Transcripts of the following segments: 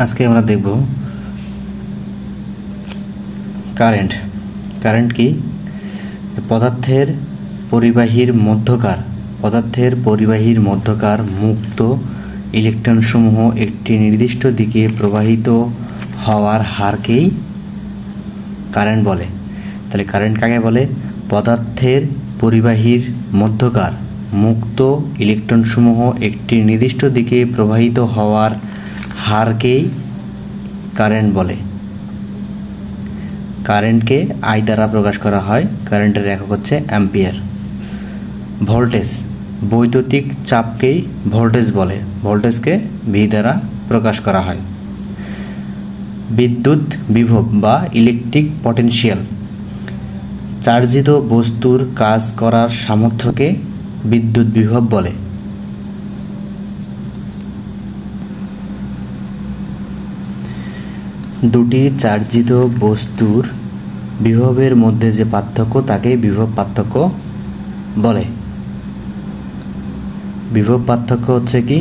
আজকে আমরা দেখব কারেন্ট। কারেন্ট কি? পদার্থের পরিবাহীর মধ্যকার মুক্ত ইলেকট্রনসমূহ একটি নির্দিষ্ট দিকে প্রবাহিত হওয়ার হারকেই কারেন্ট বলে। তাহলে কারেন্ট কাকে বলে? পদার্থের পরিবাহীর মধ্যকার মুক্ত ইলেকট্রনসমূহ একটি নির্দিষ্ট দিকে প্রবাহিত হওয়ার হারকেই কারেন্ট বলে। কারেন্টকে আই দ্বারা প্রকাশ করা হয়। কারেন্টের একক হচ্ছে অ্যাম্পিয়ার। ভোল্টেজ, বৈদ্যুতিক চাপকেই ভোল্টেজ বলে। ভোল্টেজকে ভি দ্বারা প্রকাশ করা হয়। বিদ্যুৎ বিভব বা ইলেকট্রিক পটেনশিয়াল, চার্জিত বস্তুর কাজ করার সামর্থ্যকে বিদ্যুৎ বিভব বলে। দুটি চার্জিত বস্তুর বিভবের মধ্যে যে পার্থক্য তাকে বিভব পার্থক্য বলে। বিভব পার্থক্য হচ্ছে কি?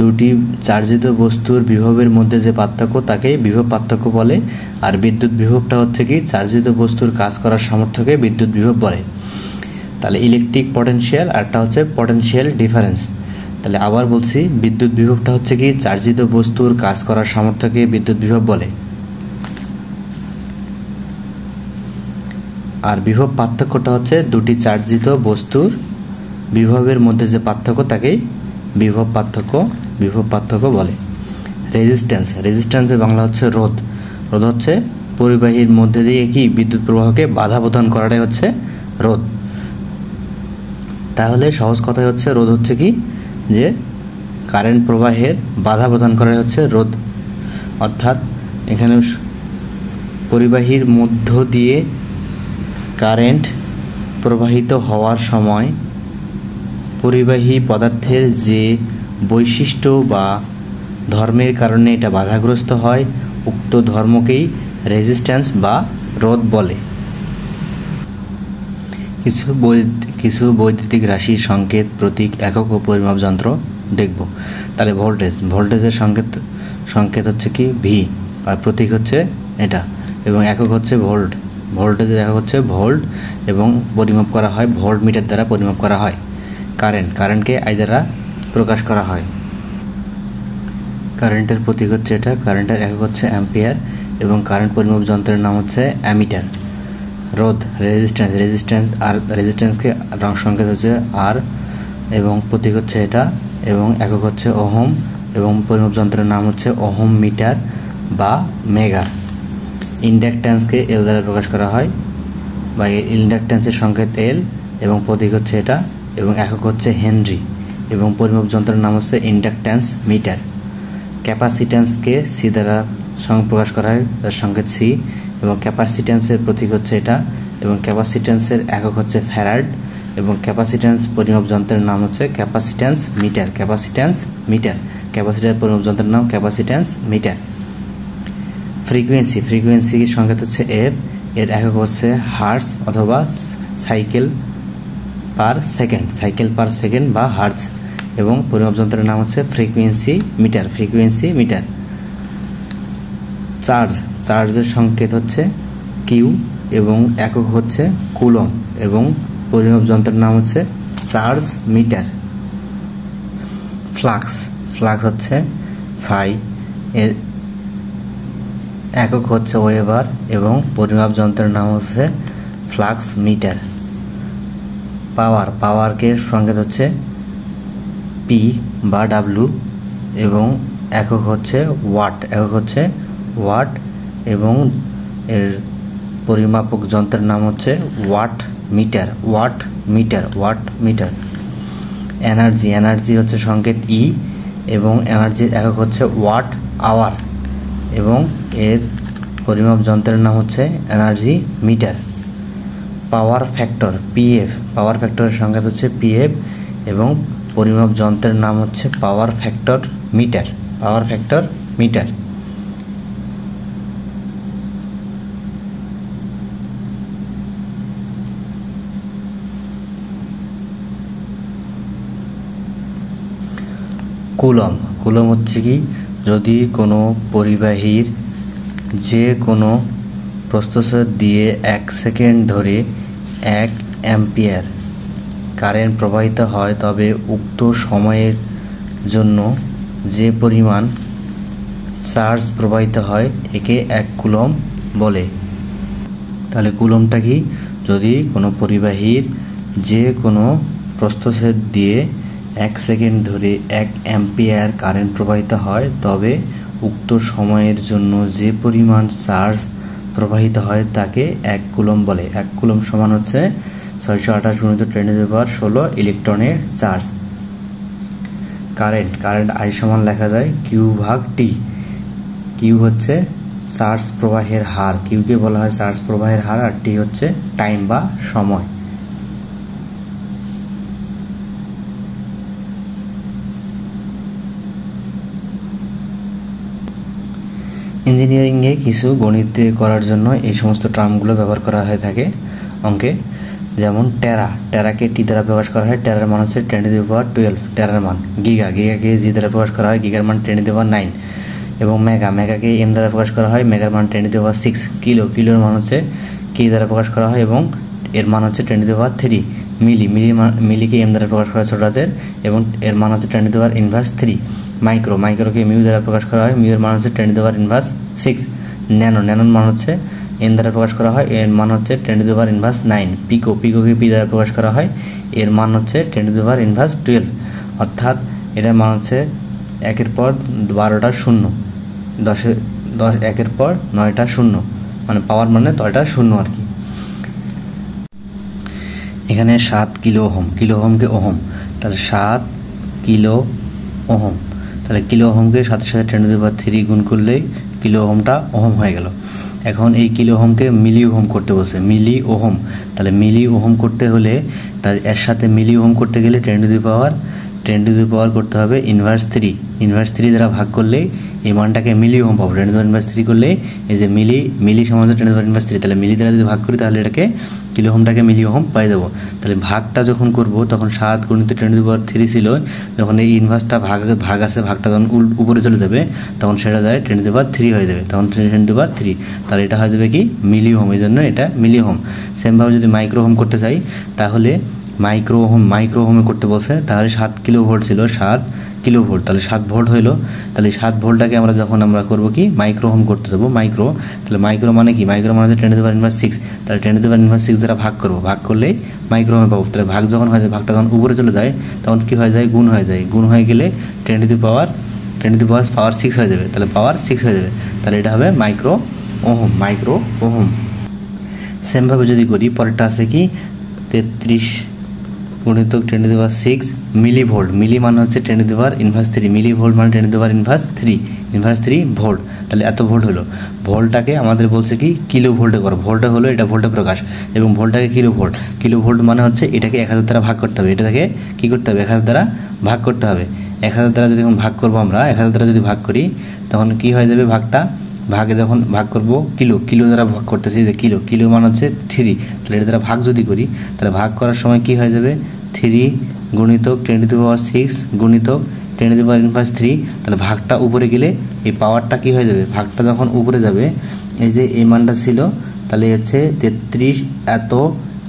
দুটি চার্জিত বস্তুর বিভবের মধ্যে যে পার্থক্য তাকে বিভব পার্থক্য বলে। আর বিদ্যুৎ বিভবটা হচ্ছে কি? চার্জিত বস্তুর কাজ করার সামর্থ্যকে বিদ্যুৎ বিভব বলে। তাহলে ইলেকট্রিক পটেনশিয়াল আরটা হচ্ছে পটেনশিয়াল ডিফারেন্স। তাহলে আবার বলছি, বিদ্যুৎ বিভবটা হচ্ছে কি? চার্জিত বস্তুর কাজ করার সামর্থ্যকে বিদ্যুৎ বিভব বলে। আর বিভব পার্থক্যটা হচ্ছে দুটি চার্জিত বস্তুর বিভবের মধ্যে যে পার্থক্য তাকেই বিভব পার্থক্য বলে। রেজিস্ট্যান্সের বাংলা হচ্ছে রোধ। রোধ হচ্ছে পরিবাহীর মধ্যে দিয়ে কি বিদ্যুৎ প্রবাহকে বাধা প্রদান করাটাই হচ্ছে রোধ। তাহলে সহজ কথাই হচ্ছে রোধ হচ্ছে কি? যে কারেন্ট প্রবাহের বাধা প্রদান করাই হচ্ছে রোধ। অর্থাৎ এখানে পরিবাহীর মধ্য দিয়ে কারেন্ট প্রবাহিত হওয়ার সময় পরিবাহী পদার্থের যে বৈশিষ্ট্য বা ধর্মের কারণে এটা বাধাগ্রস্ত হয়, উক্ত ধর্মকেই রেজিস্ট্যান্স বা রোধ বলে। কিছু বৈদ্যুতিক রাশি, সংকেত, প্রতীক, একক ও পরিমাপ যন্ত্র দেখব। তাহলে ভোল্টেজের সংকেত হচ্ছে কি? ভি। আর প্রতীক হচ্ছে এটা, এবং একক হচ্ছে ভোল্ট। ভোল্টেজের একক হচ্ছে ভোল্ট এবং পরিমাপ করা হয় ভোল্ট মিটার দ্বারা পরিমাপ করা হয়। কারেন্টকে আই দ্বারা প্রকাশ করা হয়। কারেন্টের প্রতীক হচ্ছে এটা, কারেন্টের একক হচ্ছে অ্যাম্পিয়ার এবং কারেন্ট পরিমাপ যন্ত্রের নাম হচ্ছে অ্যামিটার। রোধ, রেজিস্ট্যান্সকে সংকেত হচ্ছে আর এবং প্রতীক হচ্ছে এটা এবং একক হচ্ছে ওহম এবং পরিমাপ যন্ত্রের নাম হচ্ছে ওহম মিটার বা মেগা। ইন্ডাকট্যান্সকে এল দ্বারা প্রকাশ করা হয় বা ইন্ডাকট্যান্সের সংকেত এল এবং প্রতীক হচ্ছে এটা এবং একক হচ্ছে হেনরি এবং পরিমাপ যন্ত্রের নাম হচ্ছে ইন্ডাকট্যান্স মিটার। ক্যাপাসিট্যান্সকে সি দ্বারা প্রকাশ করা হয়, তার সংকেত সি এবং ক্যাপাসিট্যান্সের প্রতীক হচ্ছে এটা এবং ক্যাপাসিট্যান্সের একক হচ্ছে ফ্যারাড এবং ক্যাপাসিট্যান্স পরিমাপ যন্ত্রের নাম হচ্ছে ক্যাপাসিট্যান্স মিটার। ক্যাপাসিটার পরিমাপ যন্ত্রের নাম ক্যাপাসিট্যান্স মিটার। ফ্রিকোয়েন্সি সংকেত হচ্ছে এফ, এর একক হচ্ছে হার্টজ অথবা সাইকেল পার সেকেন্ড বা হার্টজ এবং পরিমাপ যন্ত্রের নাম হচ্ছে ফ্রিকোয়েন্সি মিটার। চার্জের সংকেত হচ্ছে কিউ এবং একক হচ্ছে কুলম এবং পরিমাপ যন্ত্রের নাম হচ্ছে চার্জ মিটার। ফ্লাক্স হচ্ছে ফাই, এর একক হচ্ছে ওয়েবার এবং পরিমাপ যন্ত্রের নাম হচ্ছে ফ্লাক্স মিটার। পাওয়ারকে সংকেত হচ্ছে পি বা ডাব্লু এবং একক হচ্ছে ওয়াট এবং এর পরিমাপক যন্ত্রের নাম হচ্ছে ওয়াট মিটার। এনার্জি হচ্ছে সংকেত ই এবং এনার্জির একক হচ্ছে ওয়াট আওয়ার এবং এর পরিমাপ যন্ত্রের নাম হচ্ছে এনার্জি মিটার। পাওয়ার ফ্যাক্টরের সংকেত হচ্ছে পিএফ এবং পরিমাপ যন্ত্রের নাম হচ্ছে পাওয়ার ফ্যাক্টর মিটার। কুলম হচ্ছে কি? যদি কোনো পরিবাহীর যে কোনো প্রস্থচ্ছেদ দিয়ে 1 সেকেন্ড ধরে 1 অ্যাম্পিয়ার কারেন্ট প্রবাহিত হয় তবে উক্ত সময়ের জন্য যে পরিমাণ চার্জ প্রবাহিত হয় একে 1 কুলম্ব বলে। তাহলে কুলম্বটা কি? যদি কোনো পরিবাহীর যে কোনো প্রস্থচ্ছেদ দিয়ে 1 সেকেন্ড ধরে 1 অ্যাম্পিয়ার কারেন্ট প্রবাহিত হয় তবে উক্ত সময়ের জন্য যে পরিমাণ চার্জ প্রবাহিত হয় তাকে 1 কুলম্ব বলে। 1 কুলম্ব সমান হচ্ছে 628 × 10⁻16 ইলেকট্রনের চার্জ। কারেন্ট I সমান লেখা যায় Q/T। কিউ হচ্ছে চার্জ প্রবাহের হার, কিউকে বলা হয় চার্জ প্রবাহের হার, আর টি হচ্ছে টাইম বা সময়। ইঞ্জিনিয়ারিংয়ে কিছু গণিত করার জন্য এই সমস্ত টার্মগুলো ব্যবহার করা হয়ে থাকে অঙ্কে। যেমন টেরাকে টি দ্বারা প্রকাশ করা হয়, টেরার মান হচ্ছে 10⁻12 টেরার মান। গিগাকে জি দ্বারা প্রকাশ করা হয়, গিগার মান 10⁻9। এবং মেগাকে এম দ্বারা প্রকাশ করা হয়, মেগার মান 10⁻6। কিলোর মান হচ্ছে কে দ্বারা প্রকাশ করা হয় এবং এর মান হচ্ছে 10⁻3। মিলিকে এম দ্বারা প্রকাশ করা হয় ছোট হাতের এবং এর মান হচ্ছে 10⁻3। মাইক্রোকে মিউ দ্বারা প্রকাশ করা হয়, মিউ এর মান হচ্ছে 10⁻6। ন্যানোর মান হচ্ছে এন দ্বারা প্রকাশ করা হয়, এর মান হচ্ছে 10⁻9। পিকোকে পি দ্বারা প্রকাশ করা হয়, এর মান হচ্ছে 10⁻12। অর্থাৎ এটার মান হচ্ছে 1-এর পর 12টা শূন্য, 1-এর পর 9টা শূন্য, মানে পাওয়ার মানে 9টা শূন্য আর কি। এখানে 7 কিলো ওহমকে ওহম, তাহলে 7 কিলো ওহম। তাহলে কিলো ওহমকে 7-এর সাথে 10⁻3 গুণ করলেই কিলো ওহমটা ওহম হয়ে গেল। এখন এই কিলো ওহমকে মিলি ওহম করতে বলছে, মিলি ওহম। তাহলে মিলি ওহম করতে হলে তার এর সাথে মিলি ওহম করতে গেলে 10⁻10⁻³ করতে হবে ইনভার্স 3 দ্বারা ভাগ করলেই এই মানটাকে মিলি ওহম পাবো। 10⁻3 করলে এই যে মিলি সমান 10⁻3। তাহলে মিলি দ্বারা যদি ভাগ করি তাহলে এটাকে কিলো ওহমটাকে মিলি ওহম পাই যাবো। তাহলে ভাগটা যখন করব তখন 7 × 10⁻3 ছিল, যখন এই ইনভার্সটা ভাগ আছে, ভাগটা যখন উপরে চলে যাবে তখন সেটা যায় 10⁻3 হয়ে যাবে, তখন 10⁻3। তাহলে এটা হয়ে যাবে কি মিলি ওহম, এই জন্য এটা মিলি ওহম। সেমভাবে যদি মাইক্রো ওহম করতে চাই তাহলে মাইক্রো ওহমে করতে বলছে, তাহলে 7 কিলোভোল্ট ছিল, 7 কিলোভোল্ট, তাহলে 7 ভোল্ট হইলো। তাহলে 7 ভোল্টটাকে আমরা করবো কি মাইক্রো ওহম করতে দেবো। তাহলে মাইক্রো মানে কি? মাইক্রো মানে হচ্ছে 10⁻6। তাহলে 10⁻6 দ্বারা ভাগ করবো, ভাগ করলেই মাইক্রো ওহমে পাবো। তাহলে ভাগ যখন হয়ে যায়, ভাগটা যখন উপরে চলে যায় তখন কি হয়ে যায়? গুণ হয়ে যায়। গুণ হয়ে গেলে 10⁻6 হয়ে যাবে, তাহলে পাওয়ার 6 হয়ে যাবে। তাহলে এটা হবে মাইক্রো ওহম। সেমভাবে যদি করি, পরেরটা আছে কি 33 × 10⁻6 মিলিভোল্ট। মিলি মানে হচ্ছে 10⁻3, মিলিভোল্ট মানে 10⁻3 ভোল্ট। তাহলে এত ভোল্ট হলো। ভোল্টটাকে আমাদের বলছে কি কিলো ভোল্টে করো। ভোল্টে হলো এটা ভোল্টে প্রকাশ, এবং ভোল্টটাকে কিলোভোল্ট মানে হচ্ছে এটাকে 1000 দ্বারা ভাগ করতে হবে। এটাকে কি করতে হবে? 1000 দ্বারা ভাগ করতে হবে। 1000 দ্বারা যদি ভাগ করবো আমরা, 1000 দ্বারা যদি ভাগ করি তখন কি হয়ে যাবে? ভাগে যখন ভাগ করবো কিলো দ্বারা ভাগ করতেছি, যে কিলো মান হচ্ছে 3। তাহলে এটা দ্বারা ভাগ যদি করি তাহলে ভাগ করার সময় কি হয়ে যাবে? 3 × 10⁻6 × 10⁻3। তাহলে ভাগটা উপরে গেলে এই পাওয়ারটা কি হয়ে যাবে? ভাগটা যখন উপরে যাবে, এই যে এই মানটা ছিল, তাহলে হচ্ছে 33 এত,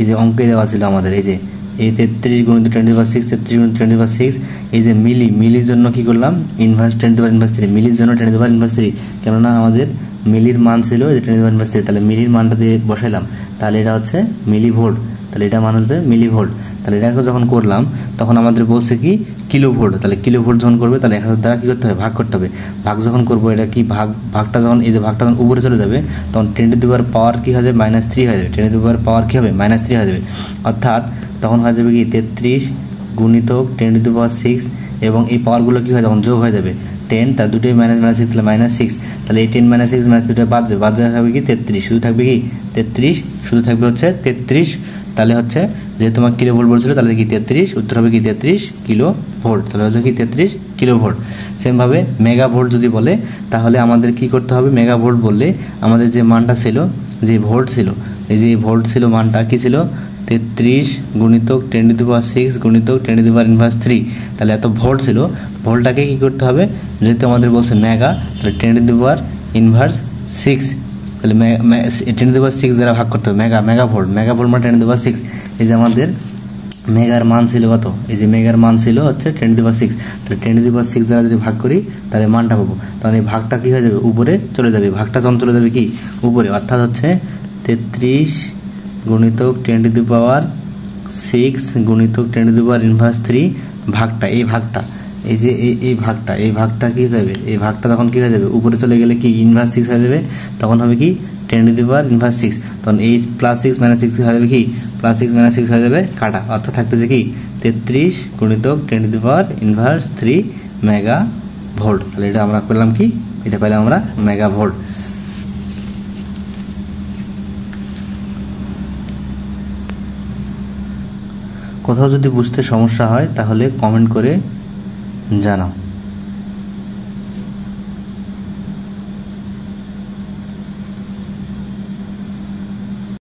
এই যে অঙ্কে দেওয়া ছিল আমাদের, এই যে এই 33 × 10⁻6 এই যে মিলির জন্য কি করলাম? ইনভার্স 10⁻3, মিলির জন্য 10⁻3, কেননা আমাদের মিলির মান ছিল 10⁻3। তাহলে মিলির মানটা দিয়ে বসাইলাম, তাহলে এটা হচ্ছে মিলিভোল্ট। তাহলে এটা মান হচ্ছে মিলিভোল্ট। তাহলে এটা যখন করলাম তখন আমাদের বলছে কি কিলোভোল্ট। তাহলে কিলোভোল্ট যখন করবে তাহলে 1000 দ্বারা কি করতে হবে? ভাগ করতে হবে। ভাগ যখন করবো, এটা কি ভাগটা যখন এই যে ভাগটা যখন উপরে চলে যাবে তখন 10⁻পাওয়ার কি হয়ে যাবে? -3 হয়ে যাবে। 10⁻পাওয়ার কি হবে? -3 হয়ে যাবে। অর্থাৎ তখন হয়ে যাবে কি 33 × 10⁻6, এবং এই পাওয়ারগুলো কি হয়? তখন যোগ হয়ে যাবে 10, তার দুটোই -6, তাহলে -6। তাহলে এই 10 - 6 দুটো বাদ যাবে, থাকবে কি 33, শুধু থাকবে কি 33, শুধু থাকবে হচ্ছে 33। তাহলে হচ্ছে যেহেতু তোমার কিলোভোল্ট বলছিল, তাহলে কি 33, উত্তর হবে কি 33 কিলোভোল্ট। তাহলে হচ্ছে কি 33 কিলোভোল্ট। সেমভাবে মেগাভোল্ট যদি বলে তাহলে আমাদের কি করতে হবে? মেগাভোল্ট বললে আমাদের যে মানটা ছিল, যে ভোল্ট ছিল, এই যে ভোল্ট ছিল, মানটা কি ছিল? 33 × 10⁻6 × 10⁻3। তাহলে এত ভোল্ট ছিল। ভোল্টটাকে কি করতে হবে, যেহেতু আমাদের বলছে মেগা, তাহলে 10⁻⁶, তাহলে 10⁶ দ্বারা ভাগ করতে হবে। মেগা ভোল্ট মানে 10⁶। এই যে আমাদের মেগার মান ছিল কত, এই যে মেগার মান ছিল হচ্ছে 10⁶, তাহলে 10⁶ দ্বারা যদি ভাগ করি তাহলে মানটা পাবো। তাহলে এই ভাগটা কি হয়ে যাবে, উপরে চলে যাবে, ভাগটা যখন চলে যাবে কি উপরে, অর্থাৎ হচ্ছে 33 গুণিতক 10⁻⁶ গুণিতক 10⁻⁻³ ভাগটা, এই ভাগটা, এই যে এই ভাগটা কি হয়ে যাবে, এই ভাগটা তখন কি হয়ে যাবে, উপরে চলে গেলে কি ইনভার্স 6 হয়ে যাবে, তখন হবে কি 10⁻⁶, তখন এই +6 - 6 হয়ে যাবে কি +6 - 6 হয়ে যাবে কাটা, অর্থাৎ থাকতেছে কি 33 গুণিতক 10⁻⁻³ মেগা ভোল্ট। তাহলে এটা আমরা করলাম কি, এটা পেলাম আমরা মেগা ভোল্ট। কোথাও যদি বুঝতে সমস্যা হয় তাহলে কমেন্ট করে জানাও।